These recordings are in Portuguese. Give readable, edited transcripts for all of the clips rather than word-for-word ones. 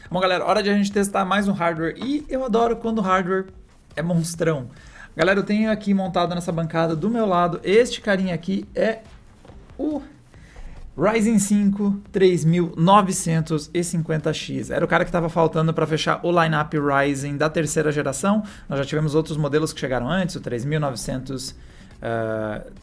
Bom, galera, hora de a gente testar mais um hardware. E eu adoro quando o hardware é monstrão. Galera, eu tenho aqui montado nessa bancada do meu lado, este carinha aqui é o Ryzen 5 3950X. Era o cara que estava faltando para fechar o lineup Ryzen da terceira geração. Nós já tivemos outros modelos que chegaram antes, o 3900...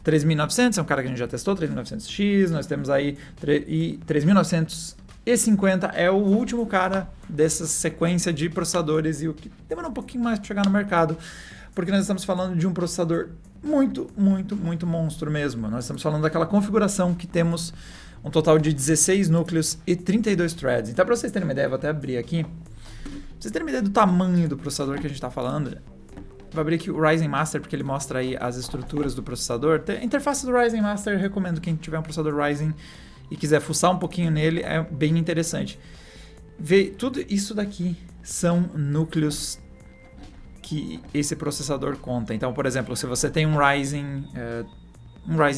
3900 é um cara que a gente já testou, 3900X, nós temos aí 3950 é o último cara dessa sequência de processadores e o que demora um pouquinho mais para chegar no mercado, porque nós estamos falando de um processador muito monstro mesmo. Nós estamos falando daquela configuração que temos um total de 16 núcleos e 32 threads. Então, para vocês terem uma ideia, vou até abrir aqui. Pra vocês terem uma ideia do tamanho do processador que a gente está falando, vou abrir aqui o Ryzen Master, porque ele mostra aí as estruturas do processador. A interface do Ryzen Master, eu recomendo quem tiver um processador Ryzen e quiser fuçar um pouquinho nele, é bem interessante. Tudo isso daqui são núcleos que esse processador conta. Então, por exemplo, se você tem um Ryzen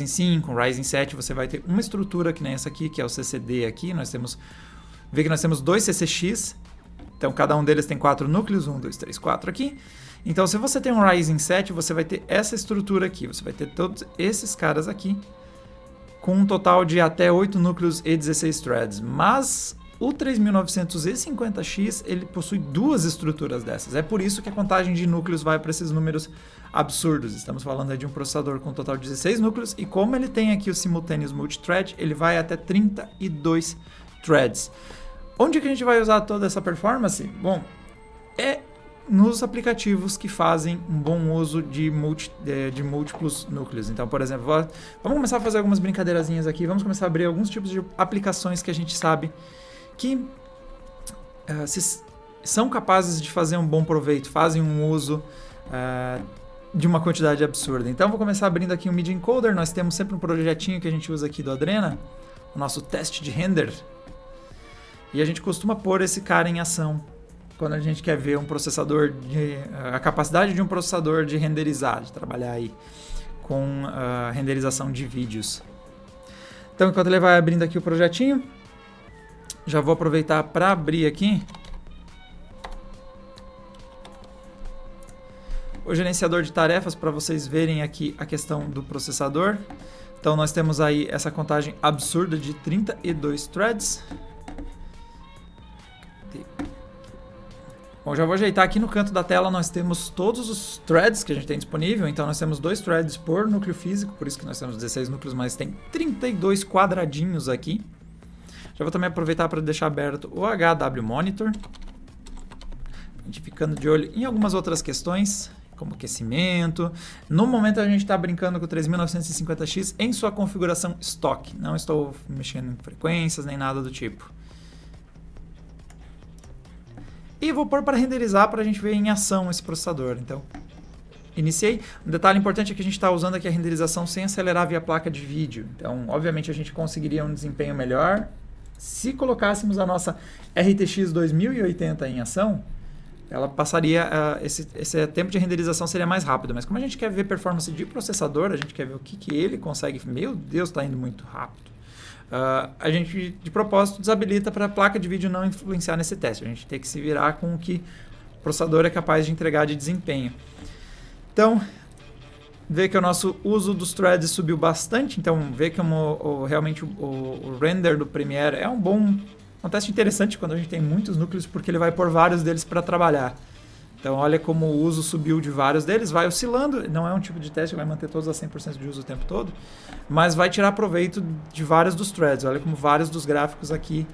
5, um Ryzen 7, você vai ter uma estrutura que nem essa aqui, que é o CCD aqui. Nós temos dois CCX, então cada um deles tem 4 núcleos, 1, 2, 3, 4 aqui. Então, se você tem um Ryzen 7, você vai ter essa estrutura aqui, você vai ter todos esses caras aqui, com um total de até 8 núcleos e 16 threads. Mas o 3950X, ele possui duas estruturas dessas. É por isso que a contagem de núcleos vai para esses números absurdos. Estamos falando de um processador com um total de 16 núcleos, e como ele tem aqui o Simultaneous Multithread, ele vai até 32 threads. Onde que a gente vai usar toda essa performance? Bom, é nos aplicativos que fazem um bom uso de múltiplos núcleos. Então, por exemplo, vamos começar a fazer algumas brincadeirazinhas aqui, vamos começar a abrir alguns tipos de aplicações que a gente sabe que são capazes de fazer um bom proveito, fazem um uso de uma quantidade absurda. Então, vou começar abrindo aqui o Media Encoder. Nós temos sempre um projetinho que a gente usa aqui do Adrena, o nosso teste de render, e a gente costuma pôr esse cara em ação quando a gente quer ver um processador, a capacidade de um processador de renderizar, de trabalhar aí com renderização de vídeos. Então, enquanto ele vai abrindo aqui o projetinho, já vou aproveitar para abrir aqui o gerenciador de tarefas para vocês verem aqui a questão do processador. Então, nós temos aí essa contagem absurda de 32 threads. Bom, já vou ajeitar aqui no canto da tela, nós temos todos os threads que a gente tem disponível. Então nós temos 2 threads por núcleo físico, por isso que nós temos 16 núcleos, mas tem 32 quadradinhos aqui. Já vou também aproveitar para deixar aberto o HW Monitor, a gente ficando de olho em algumas outras questões, como aquecimento. No momento a gente está brincando com o 3950X em sua configuração stock, não estou mexendo em frequências nem nada do tipo. E vou pôr para renderizar para a gente ver em ação esse processador. Então, iniciei. Um detalhe importante é que a gente está usando aqui a renderização sem acelerar via placa de vídeo. Então, obviamente, a gente conseguiria um desempenho melhor se colocássemos a nossa RTX 2080 em ação. Ela passaria, esse tempo de renderização seria mais rápido. Mas como a gente quer ver performance de processador, a gente quer ver o que ele consegue. Meu Deus, está indo muito rápido. A gente, de propósito, desabilita para a placa de vídeo não influenciar nesse teste. A gente tem que se virar com o que o processador é capaz de entregar de desempenho. Então, vê que o nosso uso dos threads subiu bastante. Então, vê que realmente o render do Premiere é um teste interessante quando a gente tem muitos núcleos, porque ele vai pôr vários deles para trabalhar. Então, olha como o uso subiu de vários deles, vai oscilando, não é um tipo de teste que vai manter todos a 100% de uso o tempo todo, mas vai tirar proveito de vários dos threads. Olha como vários dos gráficos aqui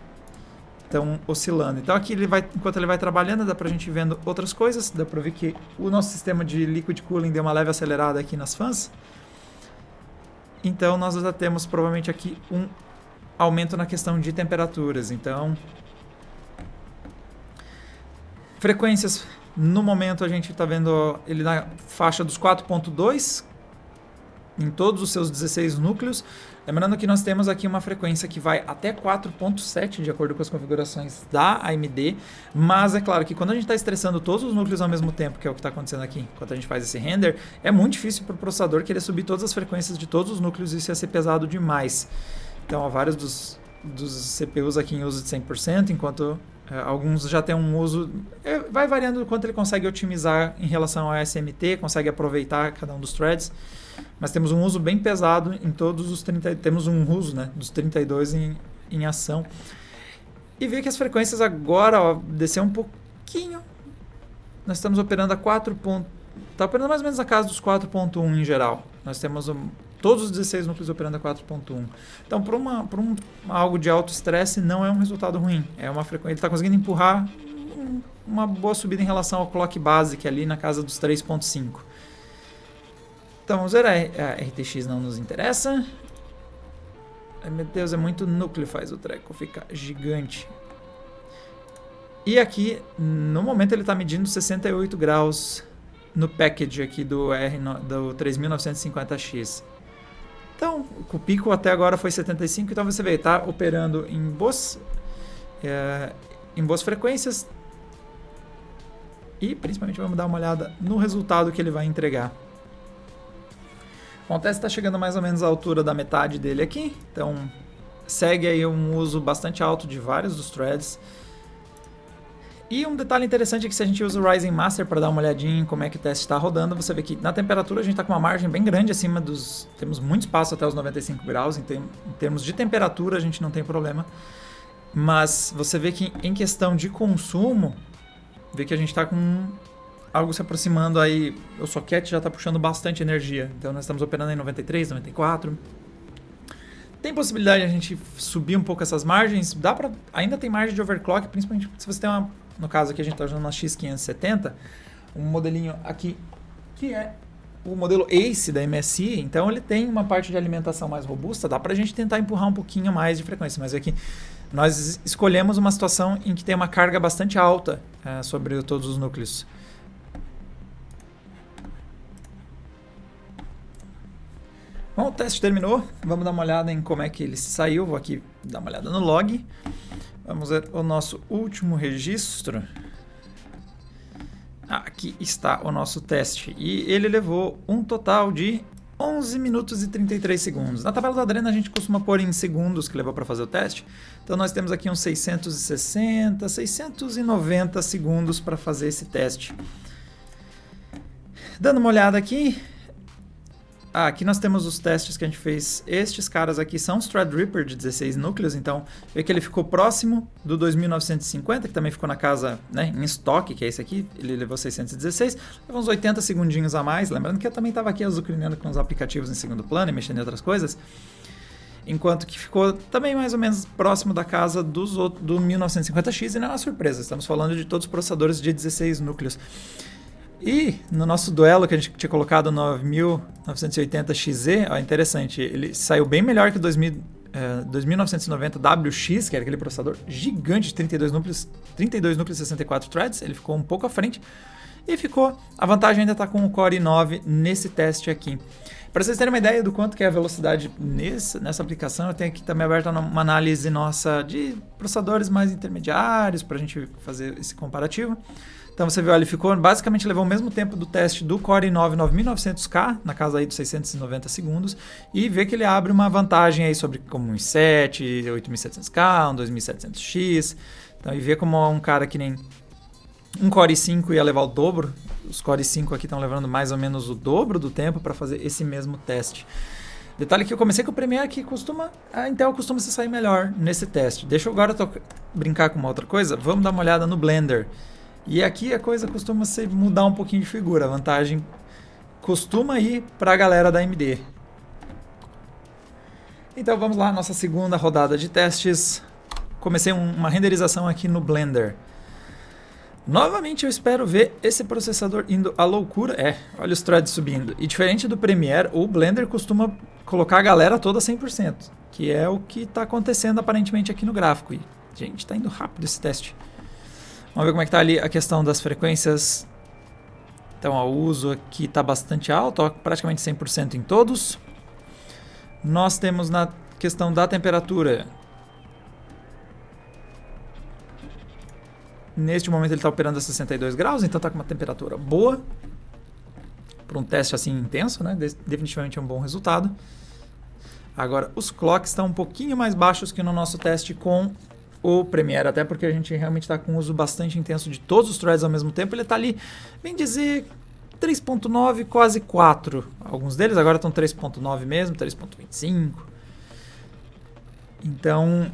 estão oscilando. Então, aqui, enquanto ele vai trabalhando, dá pra gente ir vendo outras coisas, dá pra ver que o nosso sistema de liquid cooling deu uma leve acelerada aqui nas fãs. Então, nós já temos provavelmente aqui um aumento na questão de temperaturas. Então, frequências... No momento a gente está vendo ele na faixa dos 4.2 em todos os seus 16 núcleos. Lembrando que nós temos aqui uma frequência que vai até 4.7 de acordo com as configurações da AMD. Mas é claro que quando a gente está estressando todos os núcleos ao mesmo tempo, que é o que está acontecendo aqui, enquanto a gente faz esse render, é muito difícil para o processador querer subir todas as frequências de todos os núcleos e isso ia ser pesado demais. Então, há vários dos CPUs aqui em uso de 100%, enquanto Alguns já têm um uso... vai variando o quanto ele consegue otimizar em relação ao SMT, consegue aproveitar cada um dos threads. Mas temos um uso bem pesado em todos os 30... Temos um uso, né, dos 32 em ação. E ver que as frequências agora, ó, desceu um pouquinho. Nós estamos operando a 4. Está operando mais ou menos na casa dos 4.1 em geral. Nós temos todos os 16 núcleos operando a 4.1. Então, para algo de alto estresse, não é um resultado ruim. É uma frequência. Ele está conseguindo empurrar uma boa subida em relação ao clock base, que é ali na casa dos 3.5. Então, vamos ver. A RTX não nos interessa. Ai, meu Deus, é muito núcleo, faz o treco ficar gigante. E aqui, no momento, ele está medindo 68 graus no package aqui do 3950X. Então, o pico até agora foi 75, então você vê, está operando em boas frequências. E, principalmente, vamos dar uma olhada no resultado que ele vai entregar. Bom, o teste está chegando mais ou menos à altura da metade dele aqui, então segue aí um uso bastante alto de vários dos threads. E um detalhe interessante é que se a gente usa o Ryzen Master para dar uma olhadinha em como é que o teste está rodando, você vê que na temperatura a gente está com uma margem bem grande acima dos... Temos muito espaço até os 95 graus, em termos de temperatura a gente não tem problema. Mas você vê que em questão de consumo, vê que a gente está com algo se aproximando aí, o socket já está puxando bastante energia. Então nós estamos operando em 93, 94. Tem possibilidade de a gente subir um pouco essas margens, ainda tem margem de overclock, principalmente se você tem no caso aqui a gente está usando uma X570, um modelinho aqui que é o modelo Ace da MSI, então ele tem uma parte de alimentação mais robusta, dá para a gente tentar empurrar um pouquinho mais de frequência, mas aqui nós escolhemos uma situação em que tem uma carga bastante alta sobre todos os núcleos. Bom, o teste terminou, vamos dar uma olhada em como é que ele saiu, vou aqui dar uma olhada no log. Vamos ver o nosso último registro. Aqui está o nosso teste e ele levou um total de 11 minutos e 33 segundos. Na tabela da Adreno a gente costuma pôr em segundos que levou para fazer o teste. Então nós temos aqui uns 660, 690 segundos para fazer esse teste. Dando uma olhada aqui... aqui nós temos os testes que a gente fez. Estes caras aqui são os Threadripper de 16 núcleos, então vê que ele ficou próximo do 2950, que também ficou na casa, né, em estoque, que é esse aqui, ele levou 616, levou uns 80 segundinhos a mais, lembrando que eu também estava aqui azucrinando com os aplicativos em segundo plano e mexendo em outras coisas, enquanto que ficou também mais ou menos próximo da casa do 1950X, e não é uma surpresa, estamos falando de todos os processadores de 16 núcleos. E no nosso duelo que a gente tinha colocado 9980XZ, ó, interessante, ele saiu bem melhor que o 2990WX, que era aquele processador gigante de 32 núcleos e 64 threads, ele ficou um pouco à frente e a vantagem ainda está com o Core i9 nesse teste aqui. Para vocês terem uma ideia do quanto que é a velocidade nessa aplicação, eu tenho aqui também aberta uma análise nossa de processadores mais intermediários para a gente fazer esse comparativo. Então você viu, ele basicamente levou o mesmo tempo do teste do Core i9 9900K, na casa aí dos 690 segundos, e vê que ele abre uma vantagem aí sobre como um i7, 8700K, um 2700X, então, e vê como um cara que nem um Core i5 ia levar o dobro, os Core i5 aqui estão levando mais ou menos o dobro do tempo para fazer esse mesmo teste. Detalhe que eu comecei com o Premiere, que a Intel costuma se sair melhor nesse teste. Deixa eu agora brincar com uma outra coisa, vamos dar uma olhada no Blender. E aqui a coisa costuma mudar um pouquinho de figura, a vantagem costuma ir para a galera da AMD. Então vamos lá, nossa segunda rodada de testes. Comecei uma renderização aqui no Blender. Novamente eu espero ver esse processador indo à loucura. Olha os threads subindo. E diferente do Premiere, o Blender costuma colocar a galera toda 100%, que é o que está acontecendo aparentemente aqui no gráfico. E, gente, está indo rápido esse teste. Vamos ver como é que está ali a questão das frequências. Então, o uso aqui está bastante alto, ó, praticamente 100% em todos. Nós temos na questão da temperatura. Neste momento ele está operando a 62 graus, então está com uma temperatura boa. Para um teste assim intenso, né? Definitivamente é um bom resultado. Agora, os clocks estão um pouquinho mais baixos que no nosso teste com o Premiere, até porque a gente realmente está com um uso bastante intenso de todos os threads ao mesmo tempo. Ele está ali, bem dizer, 3.9, quase 4. Alguns deles agora estão 3.9 mesmo, 3.25. Então,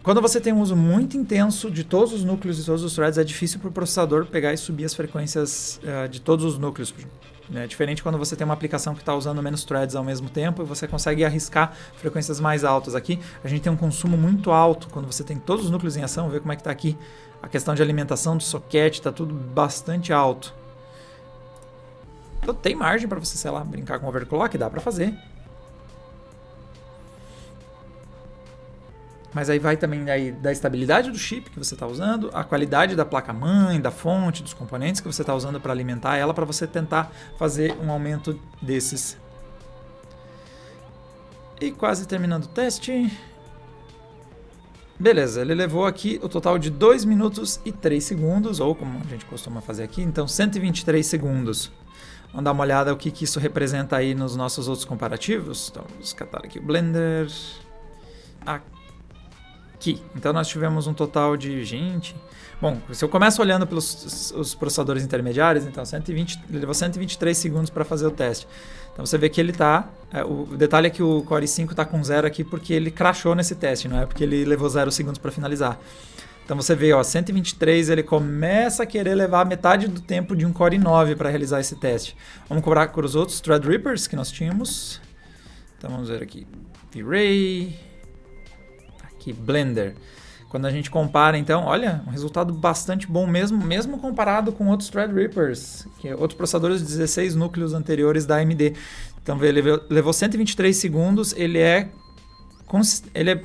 quando você tem um uso muito intenso de todos os núcleos e todos os threads, é difícil para o processador pegar e subir as frequências de todos os núcleos. Né? Diferente quando você tem uma aplicação que está usando menos threads ao mesmo tempo e você consegue arriscar frequências mais altas. Aqui a gente tem um consumo muito alto quando você tem todos os núcleos em ação. Vê como é que está aqui a questão de alimentação do socket, está tudo bastante alto. Então tem margem para você, sei lá, brincar com overclock, dá para fazer. Mas aí vai também da estabilidade do chip que você está usando, a qualidade da placa-mãe, da fonte, dos componentes que você está usando para alimentar ela, para você tentar fazer um aumento desses. E quase terminando o teste. Beleza, ele levou aqui o total de 2 minutos e 3 segundos, ou como a gente costuma fazer aqui, então 123 segundos. Vamos dar uma olhada o que isso representa aí nos nossos outros comparativos. Então, vamos catar aqui o Blender. Aqui. Então nós tivemos um total de, bom, se eu começo olhando pelos os processadores intermediários, então 120, ele levou 123 segundos para fazer o teste. Então você vê que ele está, o detalhe é que o Core i5 está com 0 aqui porque ele crashou nesse teste, não é porque ele levou 0 segundos para finalizar. Então você vê, ó, 123 ele começa a querer levar metade do tempo de um Core i9 para realizar esse teste. Vamos cobrar por os outros Threadrippers que nós tínhamos. Então vamos ver aqui, V-Ray, aqui Blender. Quando a gente compara, então, olha, um resultado bastante bom mesmo comparado com outros Threadrippers, que outros processadores de 16 núcleos anteriores da AMD. Então ele levou 123 segundos, ele é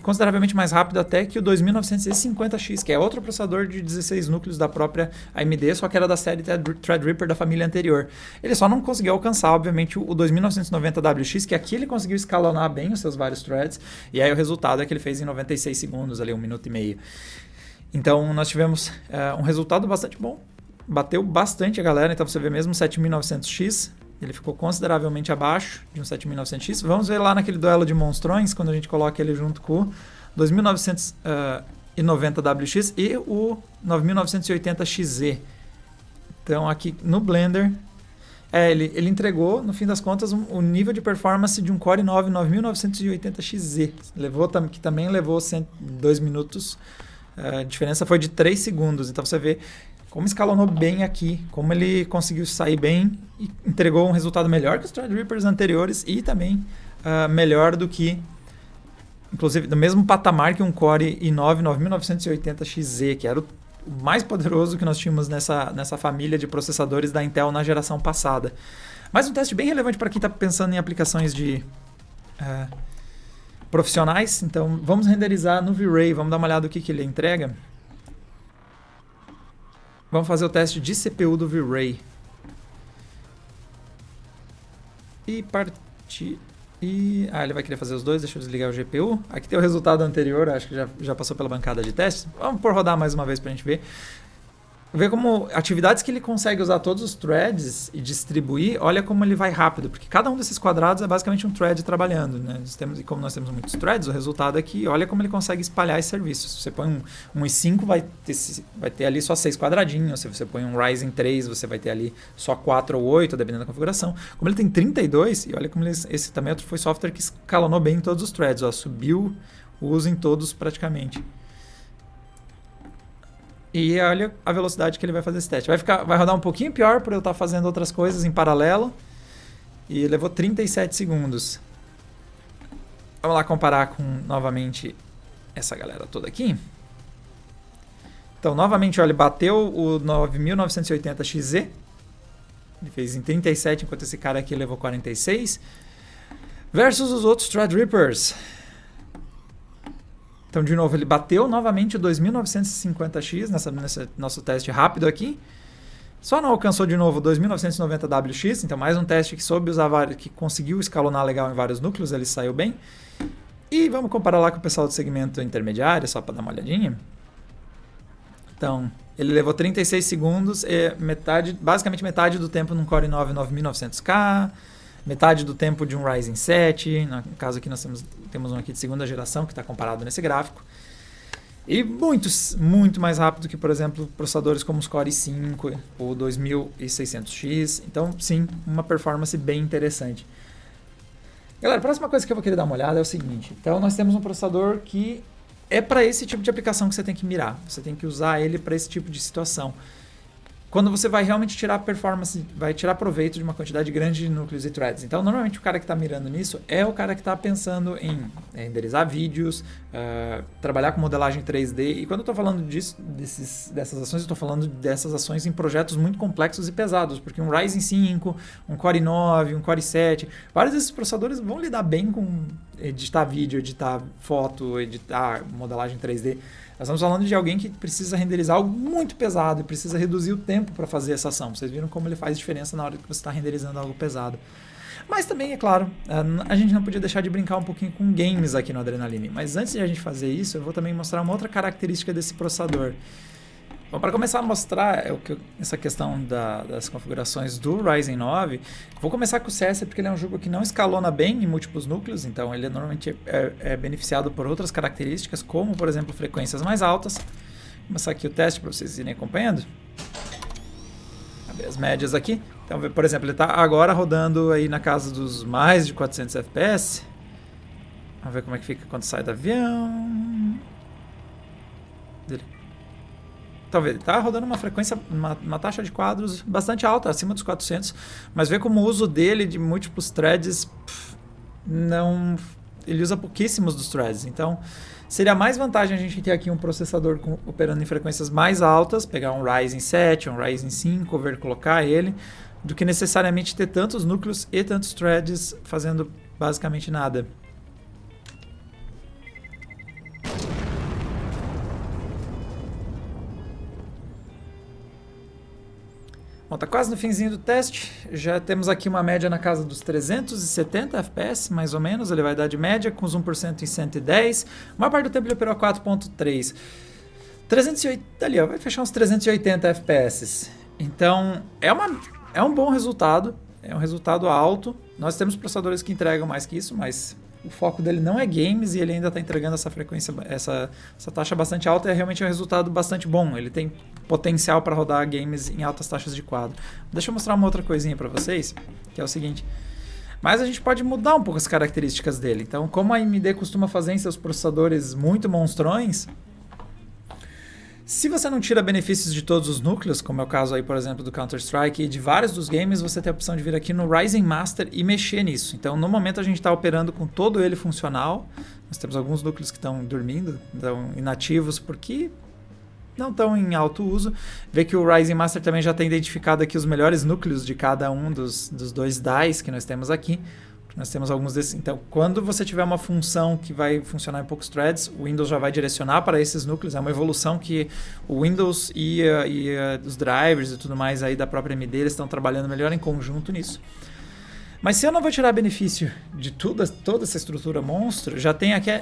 consideravelmente mais rápido até que o 2950X, que é outro processador de 16 núcleos da própria AMD, só que era da série Threadripper da família anterior. Ele só não conseguiu alcançar, obviamente, o 2990WX, que aqui ele conseguiu escalonar bem os seus vários threads, e aí o resultado é que ele fez em 96 segundos, ali 1 minuto e meio. Então nós tivemos um resultado bastante bom, bateu bastante a galera, então você vê mesmo 7900X, ele ficou consideravelmente abaixo de um 7900X. Vamos ver lá naquele duelo de monstrões, quando a gente coloca ele junto com o 2990WX e o 9980XZ. Então aqui no Blender, ele entregou, no fim das contas, o nível de performance de um Core i9 9980XZ. Que também levou 2 minutos. A diferença foi de 3 segundos. Então você vê como escalonou bem aqui, como ele conseguiu sair bem e entregou um resultado melhor que os Threadrippers anteriores e também melhor do que, inclusive, do mesmo patamar que um Core i9 9980XZ, que era o mais poderoso que nós tínhamos nessa família de processadores da Intel na geração passada. Mais um teste bem relevante para quem está pensando em aplicações de profissionais. Então, vamos renderizar no V-Ray, vamos dar uma olhada no que ele entrega. Vamos fazer o teste de CPU do V-Ray. Ele vai querer fazer os dois, deixa eu desligar o GPU. Aqui tem o resultado anterior, acho que já passou pela bancada de testes. Vamos por rodar mais uma vez para a gente ver. Ver como atividades que ele consegue usar todos os threads e distribuir, olha como ele vai rápido, porque cada um desses quadrados é basicamente um thread trabalhando, né? E como nós temos muitos threads, o resultado é que olha como ele consegue espalhar esses serviços. Se você põe um i5, vai ter ali só 6 quadradinhos. Se você põe um Ryzen 3, você vai ter ali só 4 ou 8, dependendo da configuração. Como ele tem 32, e olha como esse também foi software que escalonou bem em todos os threads, ó, subiu o uso em todos praticamente. E olha a velocidade que ele vai fazer esse teste. Vai rodar um pouquinho pior por eu estar fazendo outras coisas em paralelo. E levou 37 segundos. Vamos lá comparar com, novamente, essa galera toda aqui. Então, novamente, olha, ele bateu o 9980XZ. Ele fez em 37, enquanto esse cara aqui levou 46. Versus os outros Threadrippers. Então, de novo, ele bateu novamente o 2950X nesse nosso teste rápido aqui. Só não alcançou de novo o 2990WX, então mais um teste que soube usar, que conseguiu escalonar legal em vários núcleos, ele saiu bem. E vamos comparar lá com o pessoal do segmento intermediário, só para dar uma olhadinha. Então, ele levou 36 segundos, basicamente metade do tempo num Core i9 9900K, metade do tempo de um Ryzen 7, no caso aqui nós temos um aqui de segunda geração que está comparado nesse gráfico. E muito mais rápido que, por exemplo, processadores como os Core i5 ou 2600X. Então, sim, uma performance bem interessante. Galera, a próxima coisa que eu vou querer dar uma olhada é o seguinte. Então, nós temos um processador que é para esse tipo de aplicação que você tem que mirar. Você tem que usar ele para esse tipo de situação. Quando você vai realmente tirar performance, vai tirar proveito de uma quantidade grande de núcleos e threads. Então, normalmente o cara que está mirando nisso é o cara que está pensando em renderizar vídeos, trabalhar com modelagem 3D. E quando eu estou falando dessas ações, eu estou falando dessas ações em projetos muito complexos e pesados, porque um Ryzen 5, um Core 9, um Core 7, vários desses processadores vão lidar bem com editar vídeo, editar foto, editar modelagem 3D. Nós estamos falando de alguém que precisa renderizar algo muito pesado e precisa reduzir o tempo para fazer essa ação. Vocês viram como ele faz diferença na hora que você está renderizando algo pesado. Mas também, é claro, a gente não podia deixar de brincar um pouquinho com games aqui no Adrenaline. Mas antes de a gente fazer isso, eu vou também mostrar uma outra característica desse processador. Bom, para começar a mostrar essa questão das configurações do Ryzen 9, vou começar com o CS porque ele é um jogo que não escalona bem em múltiplos núcleos, então ele normalmente é beneficiado por outras características, como, por exemplo, frequências mais altas. Vou começar aqui o teste para vocês irem acompanhando. Vou ver as médias aqui. Então, por exemplo, ele está agora rodando aí na casa dos mais de 400 FPS. Vamos ver como é que fica quando sai do avião. Então, ele está rodando uma frequência, uma taxa de quadros bastante alta, acima dos 400, mas vê como o uso dele de múltiplos threads, ele usa pouquíssimos dos threads. Então, seria mais vantagem a gente ter aqui um processador operando em frequências mais altas, pegar um Ryzen 7, um Ryzen 5, overclockar ele, do que necessariamente ter tantos núcleos e tantos threads fazendo basicamente nada. Bom, tá quase no finzinho do teste, já temos aqui uma média na casa dos 370 FPS, mais ou menos, ele vai dar de média, com zoom por cento em 110, a maior parte do tempo ele operou a 4.3. 380 ali, ó, vai fechar uns 380 FPS. Então, é um bom resultado, é um resultado alto. Nós temos processadores que entregam mais que isso, mas o foco dele não é games e ele ainda está entregando essa frequência, essa taxa bastante alta, e é realmente um resultado bastante bom. Ele tem potencial para rodar games em altas taxas de quadro. Deixa eu mostrar uma outra coisinha para vocês, que é o seguinte. Mas a gente pode mudar um pouco as características dele. Então, como a AMD costuma fazer em seus processadores muito monstrões, se você não tira benefícios de todos os núcleos, como é o caso aí, por exemplo, do Counter-Strike e de vários dos games, você tem a opção de vir aqui no Ryzen Master e mexer nisso. Então, no momento, a gente está operando com todo ele funcional. Nós temos alguns núcleos que estão dormindo, estão inativos, porque não estão em alto uso. Vê que o Ryzen Master também já tem identificado aqui os melhores núcleos de cada um dos dois dies que nós temos aqui. Nós temos alguns desses. Então, quando você tiver uma função que vai funcionar em poucos threads, o Windows já vai direcionar para esses núcleos. É uma evolução que o Windows e os drivers e tudo mais aí da própria AMD eles estão trabalhando melhor em conjunto nisso. Mas se eu não vou tirar benefício de toda essa estrutura monstro, já tem aqui,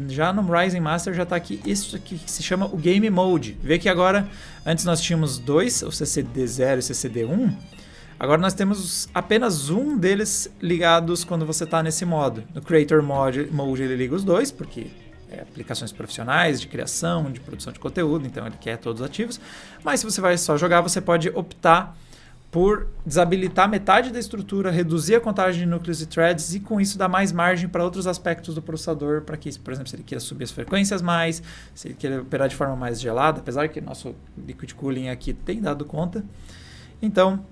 já no Ryzen Master já está aqui isso aqui que se chama o Game Mode. Vê que agora, antes nós tínhamos dois, o CCD0 e o CCD1. Agora nós temos apenas um deles ligados quando você está nesse modo. No Creator Mode ele liga os dois, porque é aplicações profissionais, de criação, de produção de conteúdo, então ele quer todos ativos. Mas se você vai só jogar, você pode optar por desabilitar metade da estrutura, reduzir a contagem de núcleos e threads e com isso dar mais margem para outros aspectos do processador, para que, por exemplo, se ele queira subir as frequências mais, se ele queira operar de forma mais gelada, apesar que nosso Liquid Cooling aqui tem dado conta. Então,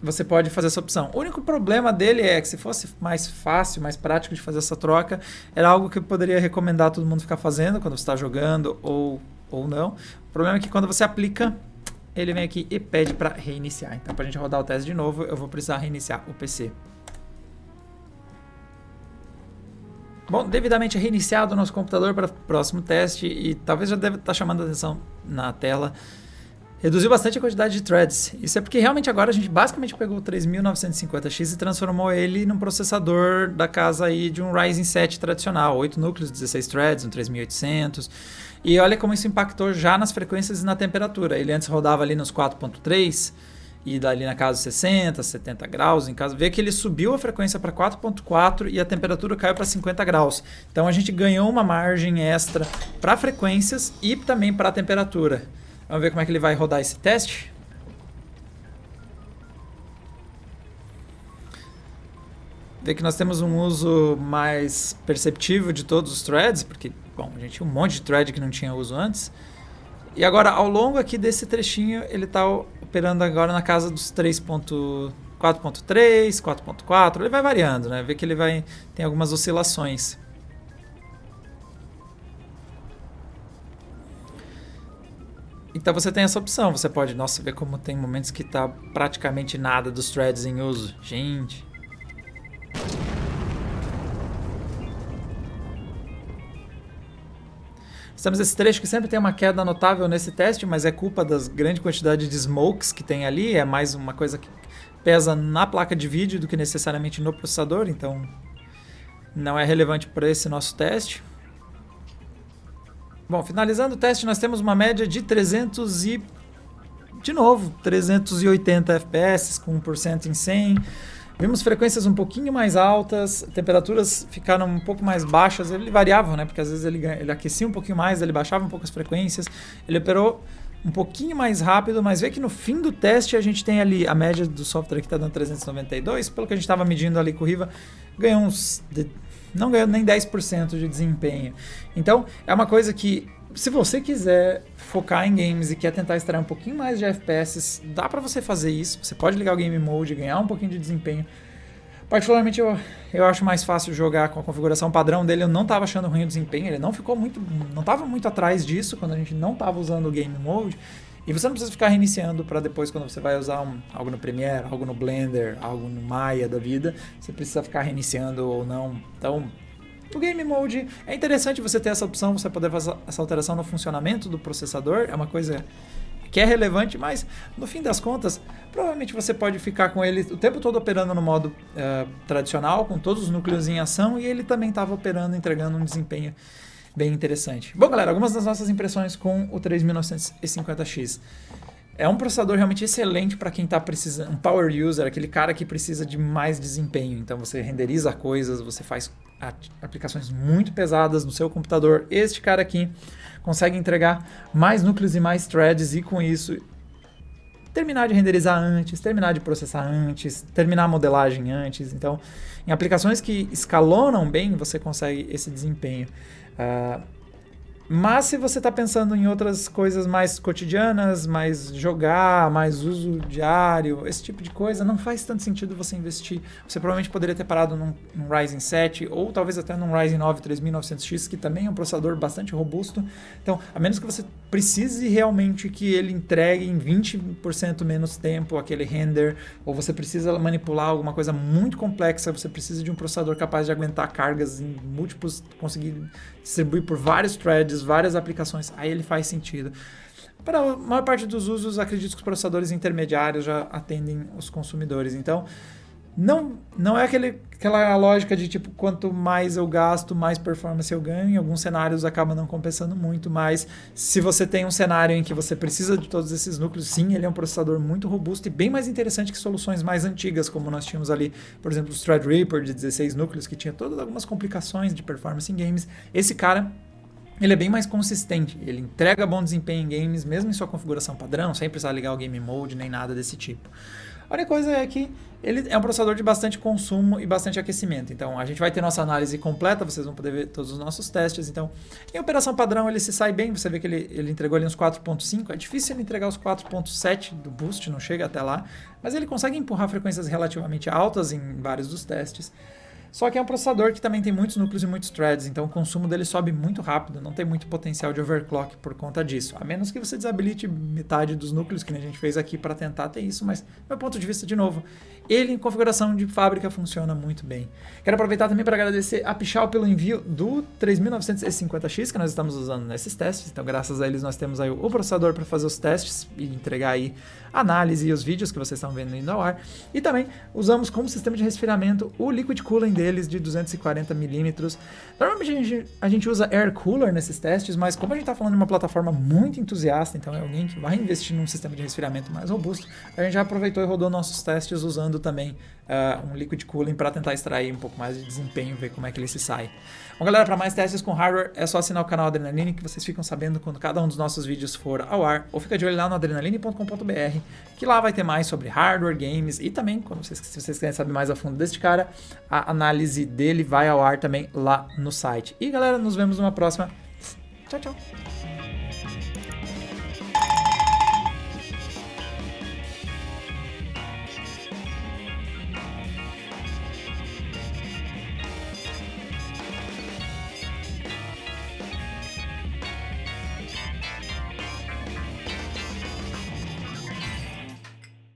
você pode fazer essa opção. O único problema dele é que se fosse mais fácil, mais prático de fazer essa troca, era algo que eu poderia recomendar todo mundo ficar fazendo quando você está jogando ou não. O problema é que quando você aplica, ele vem aqui e pede para reiniciar. Então, para a gente rodar o teste de novo, eu vou precisar reiniciar o PC. Bom, devidamente reiniciado o nosso computador para o próximo teste e talvez já deve estar chamando a atenção na tela. Reduziu bastante a quantidade de threads. Isso é porque realmente agora a gente basicamente pegou o 3950X e transformou ele num processador da casa aí de um Ryzen 7 tradicional. 8 núcleos, 16 threads, um 3800. E olha como isso impactou já nas frequências e na temperatura. Ele antes rodava ali nos 4.3 e dali na casa 60, 70 graus, em casa, vê que ele subiu a frequência para 4.4 e a temperatura caiu para 50 graus. Então a gente ganhou uma margem extra para frequências e também para a temperatura. Vamos ver como é que ele vai rodar esse teste. Vê que nós temos um uso mais perceptível de todos os threads, porque, bom, a gente tinha um monte de thread que não tinha uso antes. E agora, ao longo aqui desse trechinho, ele está operando agora na casa dos 4.3, 4.4, ele vai variando, né? Vê que ele tem algumas oscilações. Então você tem essa opção, você pode, nossa, ver como tem momentos que está praticamente nada dos threads em uso. Gente... Temos esse trecho que sempre tem uma queda notável nesse teste, mas é culpa das grande quantidade de smokes que tem ali, é mais uma coisa que pesa na placa de vídeo do que necessariamente no processador, então não é relevante para esse nosso teste. Bom, finalizando o teste, nós temos uma média de 380 FPS com 1% em 100. Vimos frequências um pouquinho mais altas, temperaturas ficaram um pouco mais baixas, ele variava, né? Porque às vezes ele aquecia um pouquinho mais, ele baixava um pouco as frequências, ele operou um pouquinho mais rápido, mas vê que no fim do teste a gente tem ali a média do software que está dando 392, pelo que a gente estava medindo ali com o Riva, não ganhou nem 10% de desempenho. Então é uma coisa que, se você quiser focar em games e quer tentar extrair um pouquinho mais de FPS, dá para você fazer isso. Você pode ligar o Game Mode e ganhar um pouquinho de desempenho. Particularmente eu acho mais fácil jogar com a configuração padrão dele. Eu não estava achando ruim o desempenho, ele não estava muito atrás disso quando a gente não estava usando o Game Mode. E você não precisa ficar reiniciando para depois, quando você vai usar algo no Premiere, algo no Blender, algo no Maya da vida, você precisa ficar reiniciando ou não. Então, o Game Mode é interessante você ter essa opção, você poder fazer essa alteração no funcionamento do processador, é uma coisa que é relevante, mas no fim das contas, provavelmente você pode ficar com ele o tempo todo operando no modo tradicional, com todos os núcleos em ação, e ele também estava operando, entregando um desempenho bem interessante. Bom, galera, algumas das nossas impressões com o 3950X. É um processador realmente excelente para quem está precisando, um power user, aquele cara que precisa de mais desempenho. Então você renderiza coisas, você faz aplicações muito pesadas no seu computador. Este cara aqui consegue entregar mais núcleos e mais threads e com isso terminar de renderizar antes, terminar de processar antes, terminar a modelagem antes. Então, em aplicações que escalonam bem, você consegue esse desempenho. Mas se você está pensando em outras coisas mais cotidianas, mais jogar, mais uso diário, esse tipo de coisa, não faz tanto sentido você investir. Você provavelmente poderia ter parado num Ryzen 7 ou talvez até num Ryzen 9 3900X, que também é um processador bastante robusto. Então, a menos que você precise realmente que ele entregue em 20% menos tempo aquele render, ou você precisa manipular alguma coisa muito complexa, você precisa de um processador capaz de aguentar cargas em múltiplos, conseguir distribuir por vários threads, várias aplicações, aí ele faz sentido. Para a maior parte dos usos, acredito que os processadores intermediários já atendem os consumidores. Então, não é aquela lógica de tipo, quanto mais eu gasto, mais performance eu ganho. Em alguns cenários acaba não compensando muito, mas se você tem um cenário em que você precisa de todos esses núcleos, sim, ele é um processador muito robusto e bem mais interessante que soluções mais antigas, como nós tínhamos ali, por exemplo, o Threadripper de 16 núcleos, que tinha todas algumas complicações de performance em games. Esse cara, ele é bem mais consistente, ele entrega bom desempenho em games, mesmo em sua configuração padrão, sem precisar ligar o Game Mode, nem nada desse tipo. A única coisa é que ele é um processador de bastante consumo e bastante aquecimento. Então, a gente vai ter nossa análise completa, vocês vão poder ver todos os nossos testes. Então, em operação padrão, ele se sai bem. Você vê que ele entregou ali uns 4.5. É difícil ele entregar os 4.7 do boost, não chega até lá. Mas ele consegue empurrar frequências relativamente altas em vários dos testes. Só que é um processador que também tem muitos núcleos e muitos threads, então o consumo dele sobe muito rápido, não tem muito potencial de overclock por conta disso. A menos que você desabilite metade dos núcleos, que a gente fez aqui para tentar ter isso, mas do meu ponto de vista, de novo, ele em configuração de fábrica funciona muito bem. Quero aproveitar também para agradecer a Pichau pelo envio do 3950X que nós estamos usando nesses testes, então graças a eles nós temos aí o processador para fazer os testes e entregar aí a análise e os vídeos que vocês estão vendo indo ao ar. E também usamos como sistema de resfriamento o liquid cooling dele, deles de 240mm. Normalmente a gente usa air cooler nesses testes, mas como a gente está falando de uma plataforma muito entusiasta, então é alguém que vai investir num sistema de resfriamento mais robusto, a gente já aproveitou e rodou nossos testes usando também um liquid cooling para tentar extrair um pouco mais de desempenho, ver como é que ele se sai. Bom, galera, para mais testes com hardware é só assinar o canal Adrenaline, que vocês ficam sabendo quando cada um dos nossos vídeos for ao ar, ou fica de olho lá no adrenaline.com.br, que lá vai ter mais sobre hardware, games e também, se vocês querem saber mais a fundo deste cara, a análise dele vai ao ar também lá no site. E galera, nos vemos numa próxima. Tchau, tchau!